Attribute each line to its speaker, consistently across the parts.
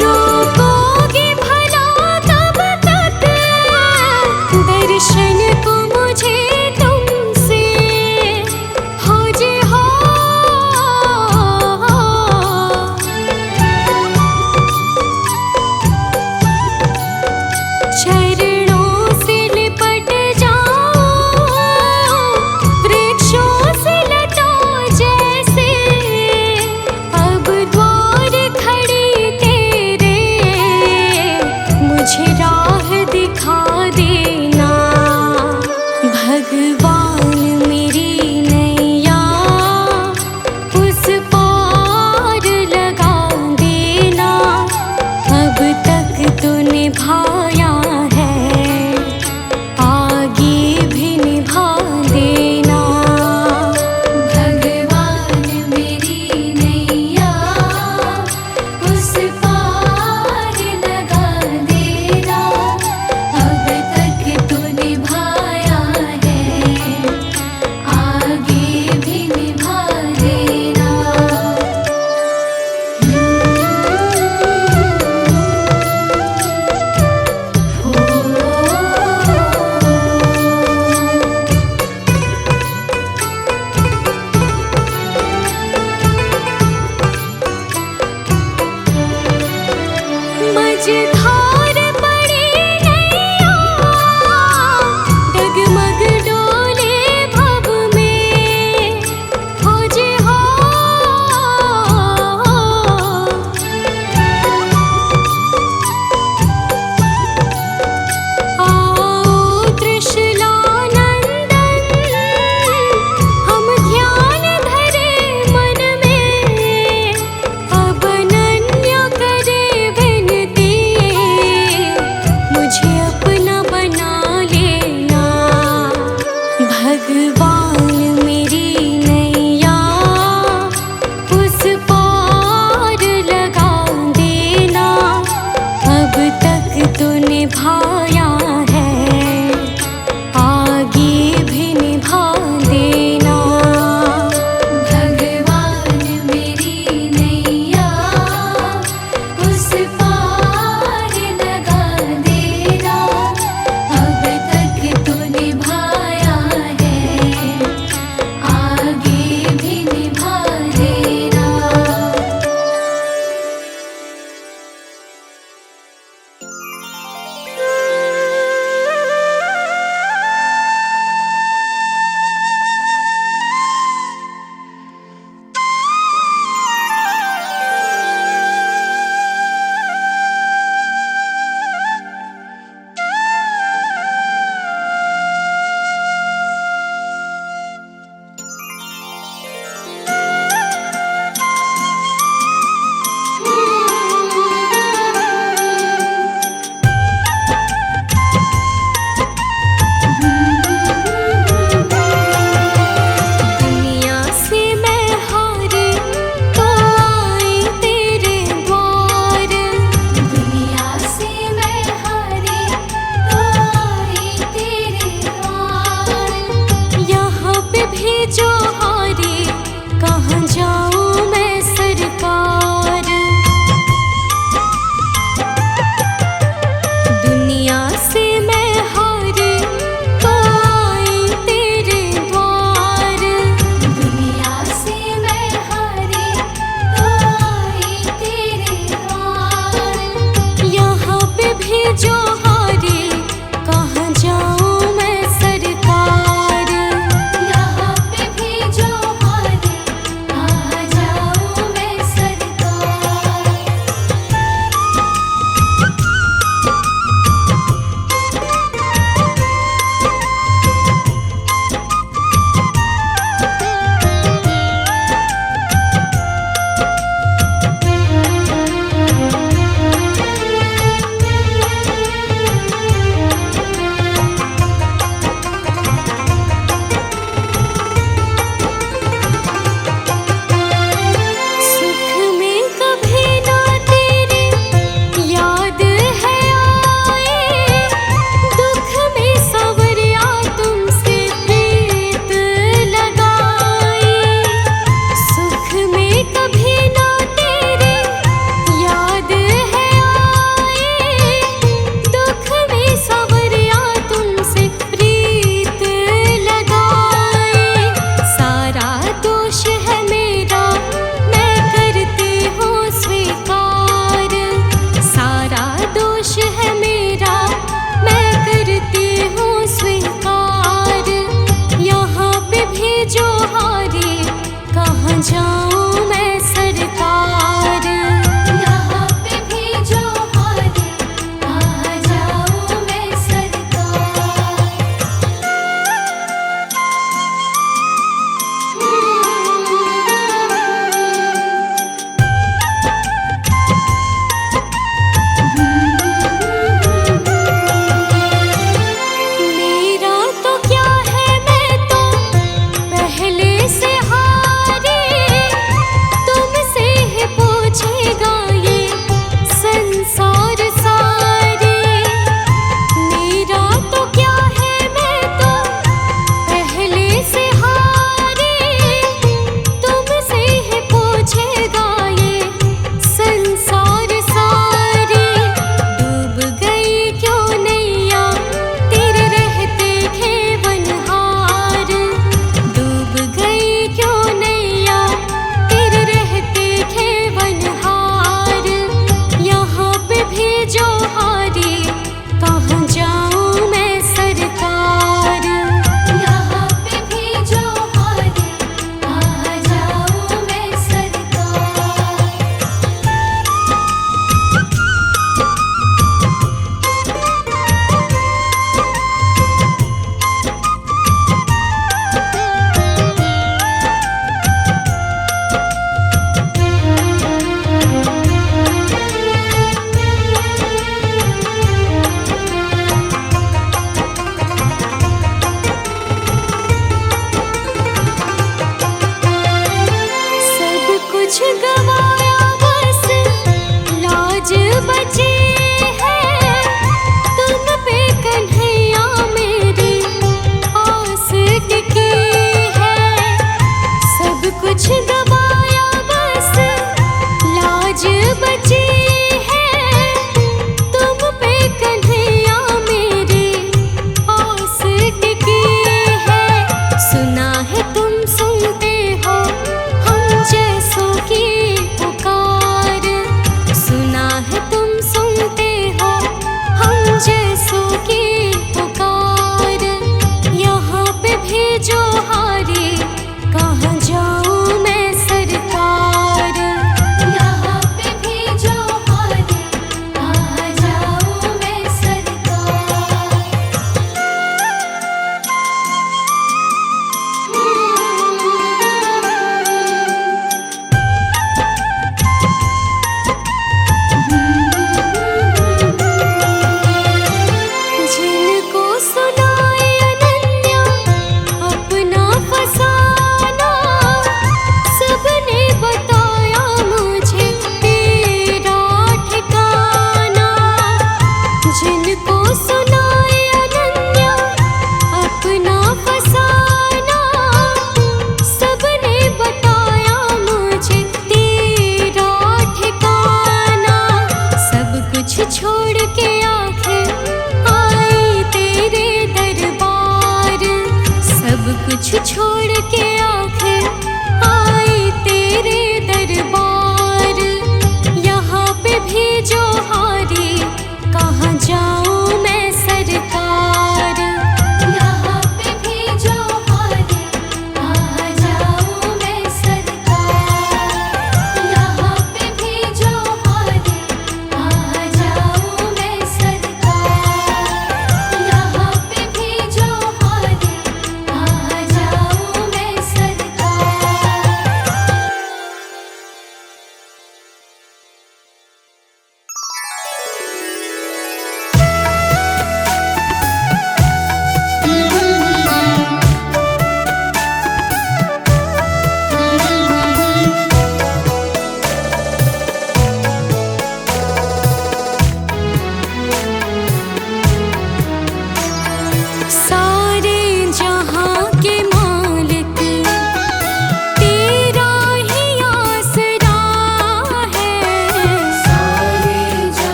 Speaker 1: रोकोगे भला कब तक दर्शन को मुझे तुमसे हो जे हो। चरणों से लिपट जाओ वृक्षों से लता जैसे, अब द्वार खड़ी तेरे मुझे राह दिखा देना। भगवान मेरी नैया उस पार लगा देना। अब तक तो निभाया है, आगे भी निभा देना। भगवान मेरी नैया उस पार लगा देना। अब तक तो निभाया है, आगे भी निभा देना। मझधार पड़ी नैया डगमग डोले भव में हो जे हो। आओ त्रिशूलानंदन हम ध्यान धरे मन में। अब अनन्य करे विनती कुछ छोड़ के आखिर आई तेरे दरबार। यहाँ पे भी जो हारी कहाँ जाऊँ मैं सरकार। यहाँ पे भी जो हारी कहाँ जाऊँ मैं सरकार। यहाँ पे भी जो हारी कहाँ जाऊँ मैं सरकार। यहाँ पे भी जो हारी कहाँ जाऊँ मैं सरकार।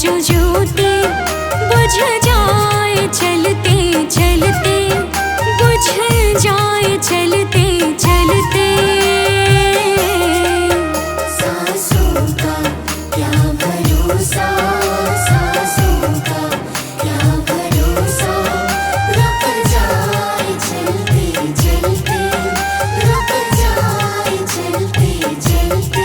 Speaker 1: जो ज्योति बुझ जाए चलते चलते, बुझ जाए चलते चलते। सांसों का क्या भरोसा, सांसों का क्या भरोसा, रुक जाए चलते चलते, रुक जाए चलते चलते।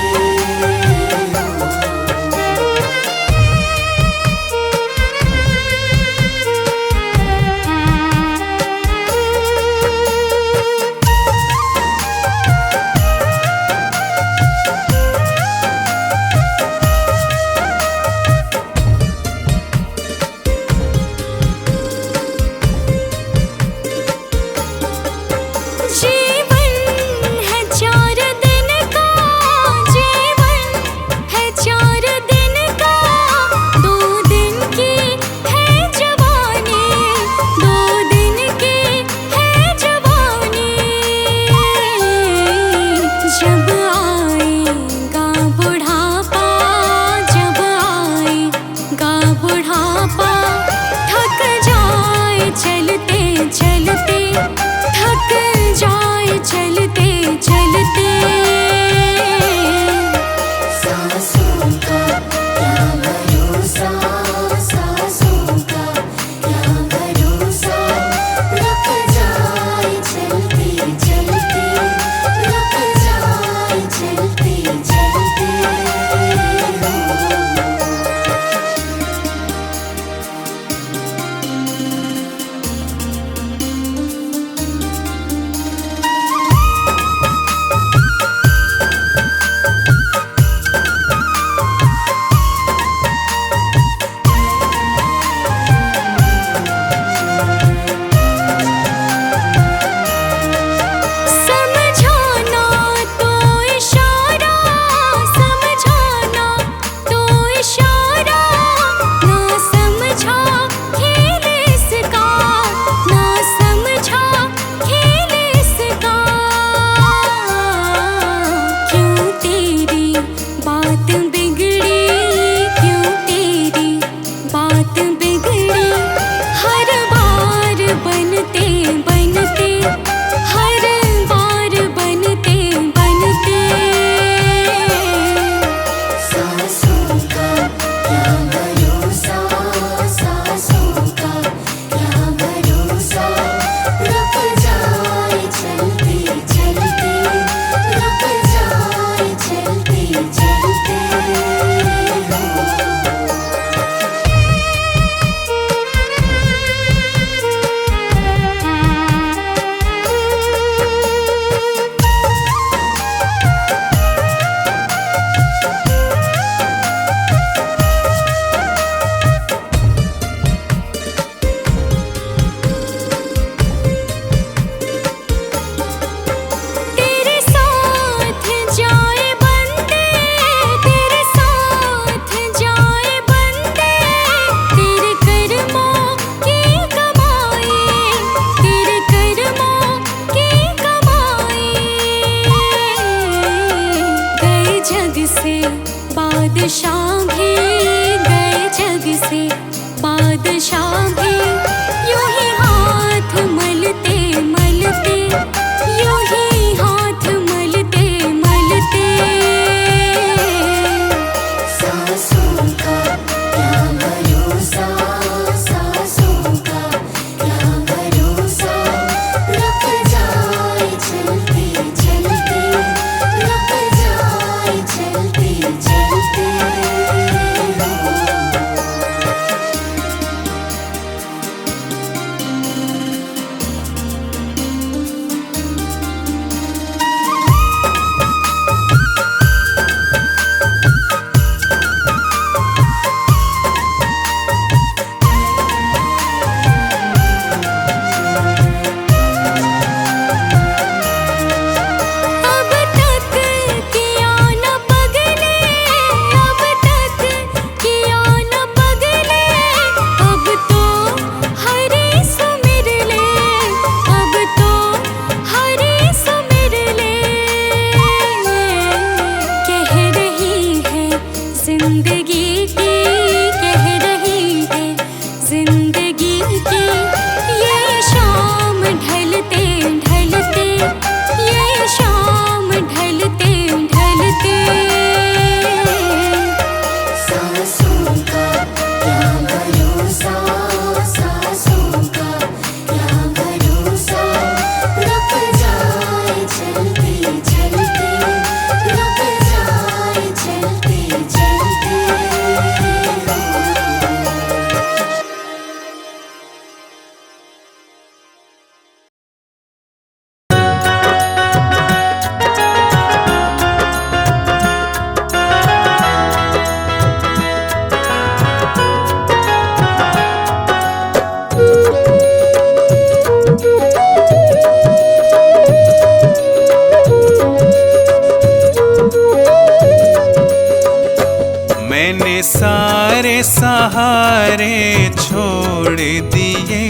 Speaker 2: सहारे छोड़ दिए,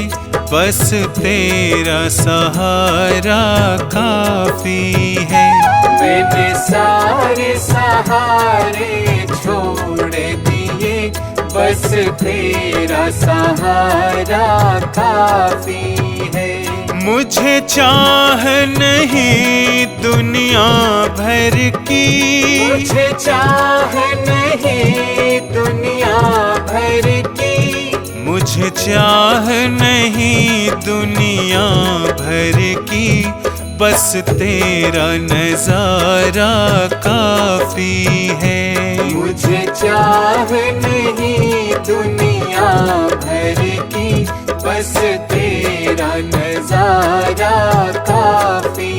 Speaker 2: बस तेरा सहारा काफी है।
Speaker 3: मैंने सारे सहारे छोड़ दिए, बस तेरा सहारा काफी है।
Speaker 2: मुझे चाह नहीं दुनिया भर की,
Speaker 3: मुझे चाह नहीं दुनिया भर की,
Speaker 2: मुझे चाह नहीं दुनिया भर की, बस तेरा नजारा काफी है।
Speaker 3: मुझे चाह नहीं दुनिया भर की, बस तेरा नजारा काफी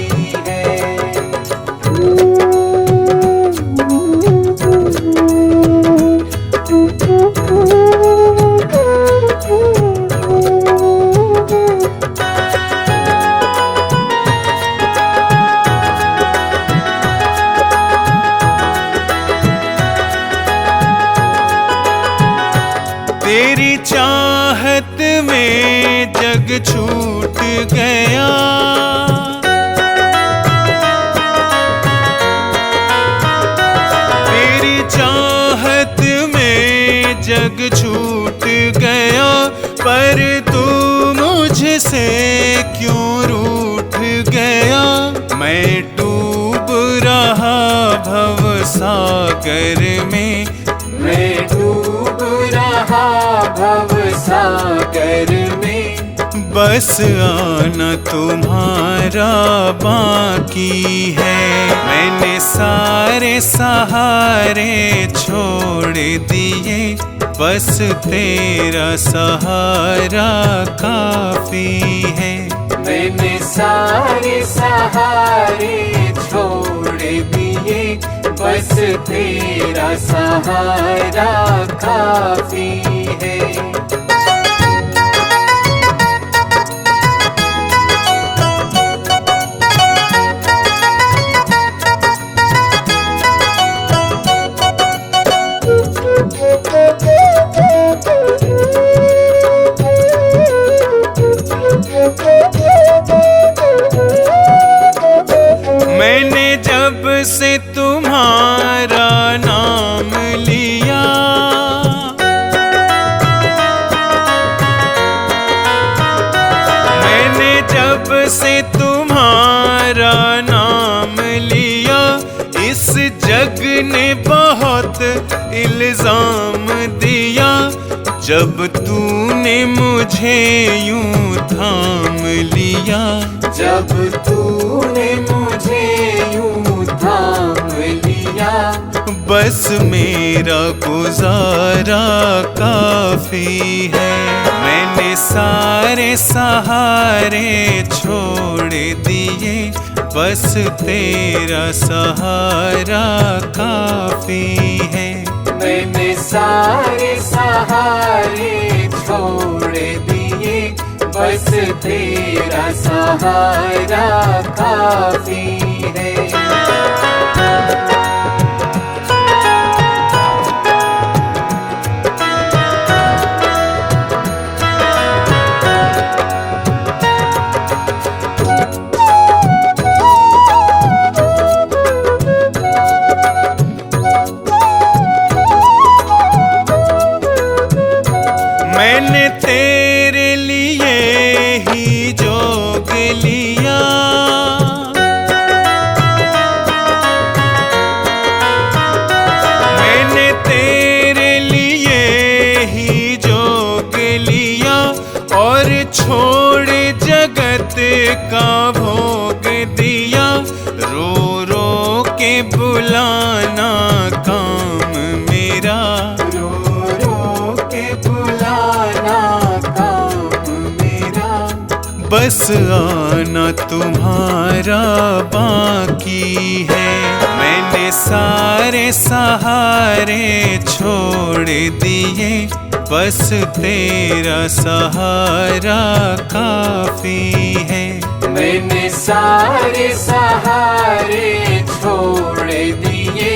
Speaker 3: है।
Speaker 2: तेरी चाहत में जग छूट गया, तेरी चाहत में जग छूट गया, पर तू मुझसे क्यों रूठ गया। मैं डूब रहा भव सागर में,
Speaker 3: मैं डूब रहा भव सागर में,
Speaker 2: बस आना तुम्हारा बाकी है। मैंने सारे सहारे छोड़ दिए, बस तेरा सहारा काफी है।
Speaker 3: मैंने सारे सहारे छोड़ दिए, बस तेरा सहारा काफी है।
Speaker 2: मैंने जब से तुम्हारा नाम लिया, मैंने जब से तुम्हारा नाम लिया, इस जग ने बहुत इल्जाम दिया। जब तूने मुझे यूं थाम लिया,
Speaker 3: जब तूने मुझे यूं थाम लिया,
Speaker 2: बस मेरा गुजारा काफी है। मैंने सारे सहारे छोड़ दिए, बस तेरा सहारा काफी है।
Speaker 3: मैंने सारे सहारे छोड़ दिए, बस तेरा सहारा काफी है।
Speaker 2: मैंने तेरे लिए ही जोग लिया, मैंने तेरे लिए ही जोग लिया, और छोड़ जगत का भोग दिया। रो रो के बुलाना काम मेरा,
Speaker 3: रो रो के बुलाना काम मेरा,
Speaker 2: बस आना तुम्हारा बाकी है। मैंने सारे सहारे छोड़ दिए, बस तेरा सहारा काफी है।
Speaker 3: मैंने सारे सहारे छोड़ दिए,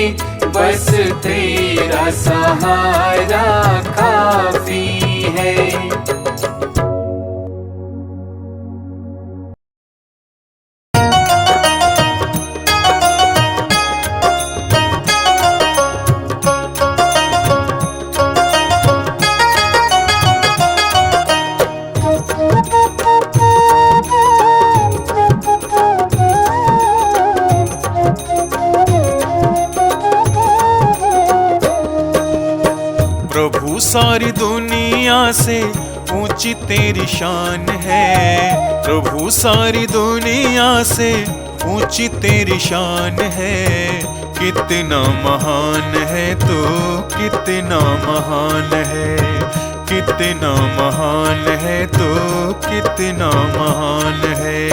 Speaker 3: बस बस तेरा सहारा काफी है।
Speaker 2: प्रभु सारी दुनिया से ऊंची तेरी शान है। प्रभु सारी दुनिया से ऊंची तेरी शान है। कितना महान है तू, कितना महान है, कितना महान है तू, कितना महान है।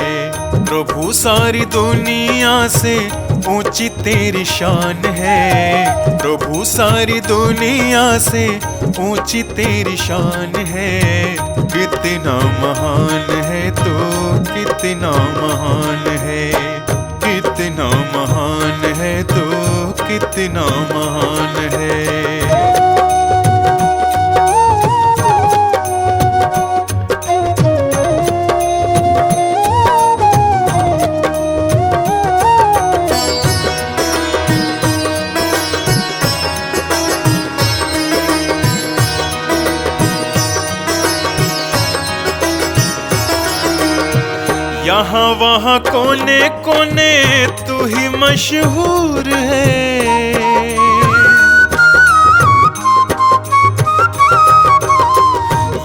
Speaker 2: प्रभु सारी दुनिया से ऊंची तेरी शान है। प्रभु सारी दुनिया से ऊंची तेरी शान है। कितना महान है तू, कितना महान है, कितना महान है तू, कितना महान है। यहाँ वहाँ कोने कोने तू ही मशहूर है।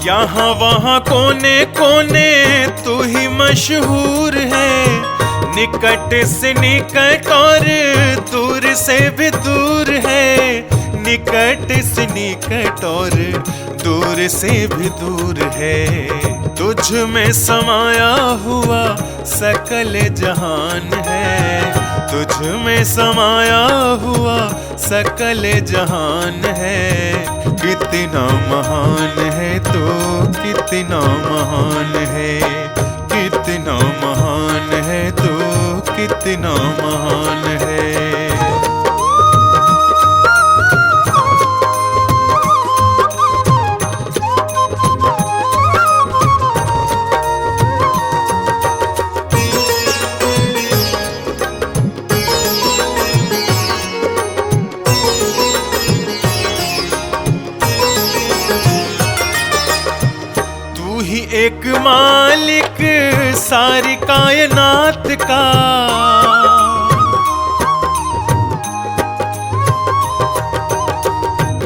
Speaker 2: यहाँ वहाँ कोने कोने तू ही मशहूर है। निकट से निकट और दूर से भी दूर है। निकट से निकट और दूर से भी दूर है। तुझ में समाया हुआ सकल जहान है। तुझ में समाया हुआ सकल जहान है। कितना महान है तू, कितना महान है, कितना महान है तू, कितना महान है। एक मालिक सारी कायनात का।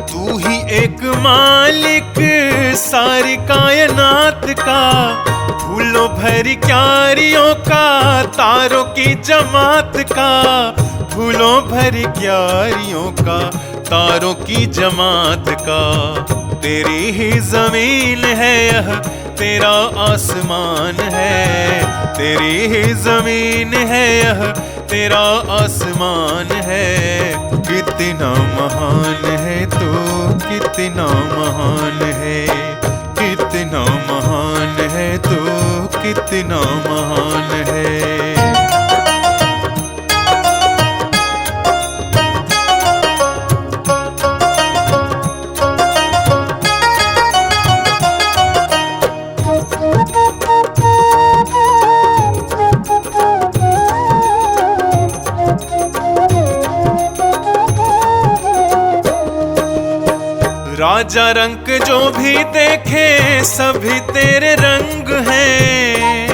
Speaker 2: तू ही एक मालिक सारी कायनात का। फूलों भरी क्यारियों का, तारों की जमात का। फूलों भरी क्यारियों का, तारों की जमात का। तेरी ही जमीन है यह, तेरा आसमान है। तेरी ही जमीन है यह, तेरा आसमान है। कितना महान है तू, कितना महान है, कितना महान है तू, कितना महान है। राजा रंग जो भी देखे सभी तेरे रंग हैं।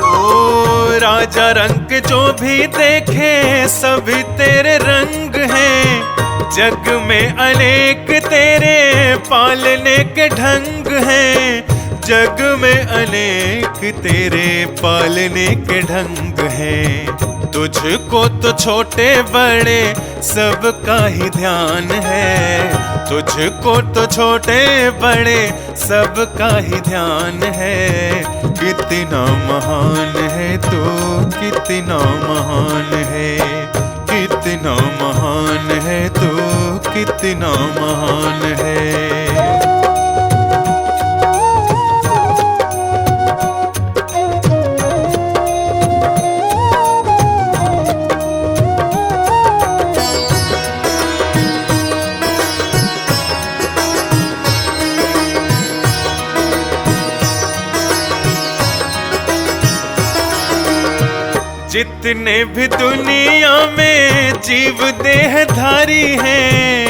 Speaker 2: ओ राजा रंग जो भी देखे सभी तेरे रंग हैं। जग में अनेक तेरे पालने के ढंग हैं। जग में अनेक तेरे पालने के ढंग हैं। तुझको तो छोटे बड़े सबका ही ध्यान है। तुझको तो छोटे बड़े सबका ही ध्यान है। कितना महान है तू, कितना महान है, कितना महान है तू, कितना महान है। जितने भी दुनिया में जीव देहधारी हैं,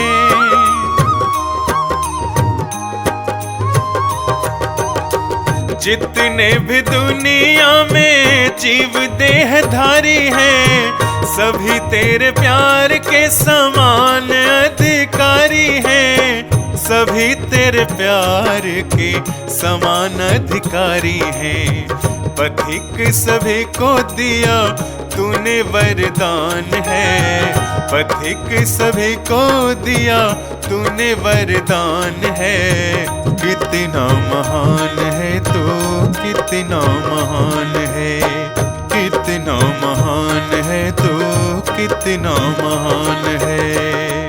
Speaker 2: जितने भी दुनिया में जीव देहधारी हैं, सभी तेरे प्यार के समान अधिकारी हैं, सभी तेरे प्यार के समान अधिकारी हैं। पथिक सभी को दिया तूने वरदान है, पथिक सभी को दिया तूने वरदान है। कितना महान है तू, कितना महान है, कितना महान है तू, कितना महान है।